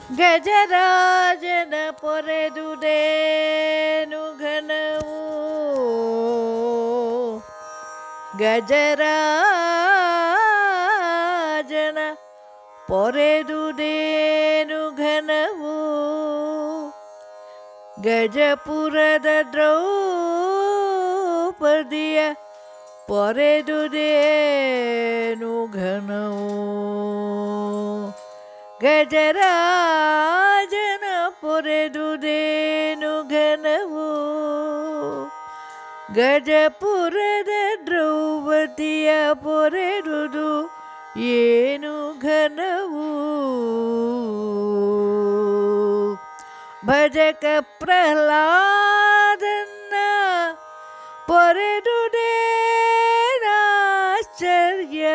ಗಜರಾಜನ ಪೊರೆದುದೇನು ಘನವು ಗಜರಾಜನ ಪೊರೆದುದೇನು ಘನವು ಗಜಪುರದ ದ್ರೌಪದಿಯ ಪೊರೆದುದೇನು ಘನವು ಗಜರಾಜನ ಪೊರೆದುದೇನು ಘನವು ಗಜಪುರದ ದ್ರೌಪದಿಯ ಪೊರೆದುದು ಏನು ಘನವು ಭಜಕ ಪ್ರಹ್ಲಾದನ್ನ ಪೊರೆದುದೇನಾಶ್ಚರ್ಯ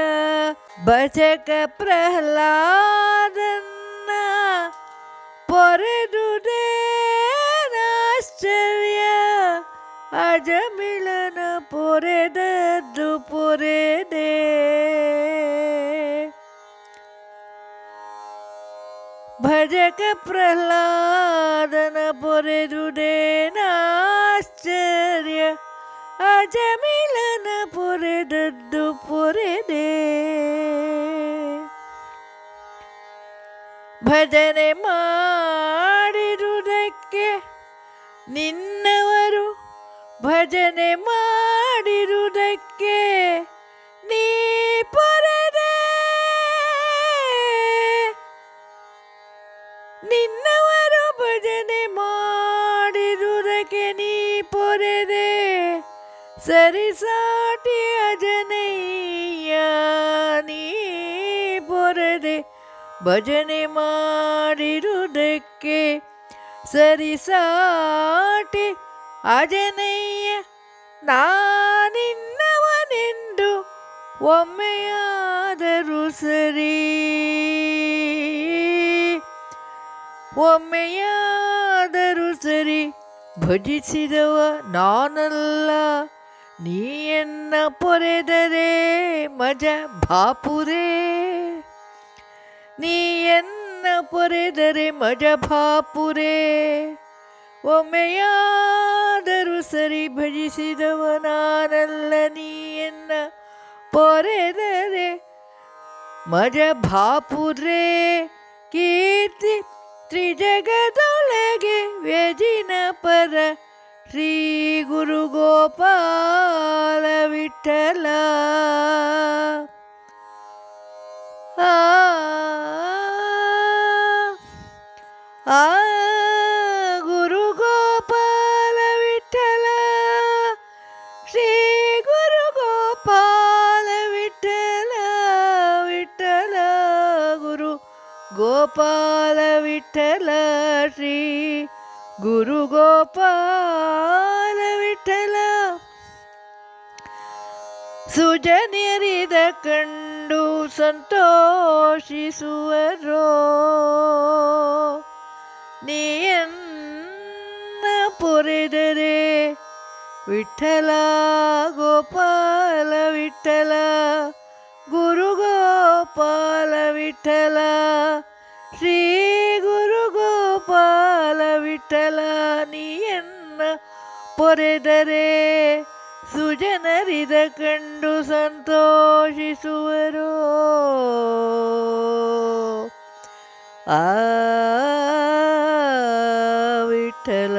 ಭಜಕ ಪ್ರಹ್ಲಾದನ್ನ ಪೊರೆದುದೇನಾಶ್ಚರ್ಯ ಅಜಮಿಳನ ಪೊರೆದದ್ದು ಪೊರೆದೆ ಭಜಕ ಪ್ರಹ್ಲಾದನ ಪೊರೆದುದೇನಾಶ್ಚರ್ಯ ಅಜಮಿಳನ ಪೊರೆದದ್ದು ಪೊರೆದೆ ಭಜನೆ ಮಾಡಿರುವುದಕ್ಕೆ ನಿನ್ನವರು ಭಜನೆ ಮಾಡಿರುವುದಕ್ಕೆ ನೀ ಪೊರೆದೆ ನಿನ್ನವರು ಭಜನೆ ಮಾಡಿರುವುದಕ್ಕೆ ನೀ ಪೊರೆದೆ ಸರಿಸಾಟಿ ಅಜನಯ್ಯ ನೀ ಪೊರೆದೆ ಭಜನೆ ಮಾಡಿರುವುದಕ್ಕೆ ಸರಿಸಾಟಿ ಅಜನಯ್ಯ ನಾನಿನ್ನವನೆಂದು ಒಮ್ಮೆಯಾದರೂ ಸರಿ ಒಮ್ಮೆಯಾದರೂ ಸರಿ ಭಜಿಸಿದವ ನಾನಲ್ಲ ನೀಯನ್ನ ಪೊರೆದರೆ ಮಜ ಭಾಪುರೇ ನೀಯನ್ನ ಪೊರೆದರೆ ಮಜ ಭಾಪುರೇ ಒಮ್ಮೆಯಾದರೂ ಸರಿ ಭಜಿಸಿದವ ನಾನಲ್ಲ ನೀಯನ್ನ ಪೊರೆದರೆ ಮಜ ಭಾಪುರೇ ಕೀರ್ತಿ ತ್ರಿಜಗದೊಳಗೆ ವ್ಯಜಿನ ಪರ ಶ್ರೀ ಗುರು ಗೋಪಾಲ ವಿಠಲ ಆ ಗುರು ಗೋಪಾಲ ವಿಠಲ ಶ್ರೀ ಗುರು ಗೋಪಾಲ ವಿಠಲ ವಿಠಲ ಗುರು ಗೋಪಾಲ ವಿಠಲ ಶ್ರೀ ಗುರು ಗೋಪಾಲ ವಿಠಲ ಸುಜನಿಯರಿದ ಕಂಡು ಸಂತೋಷಿಸುವರೋ ನೀಯನ್ನ ಪೊರೆದರೆ ವಿಠಲ ಗೋಪಾಲ ವಿಠಲ ಗುರು ಗೋಪಾಲ ವಿಠಲ ಶ್ರೀ ಗುರು ಗೋಪಾಲ ವಿಠಲ ನೀಯನ್ನ ಪೊರೆದರೆ ಸುಜನರಿದ ಕಂಡು ಸಂತೋಷಿಸುವರು ಆ ವಿಠಲ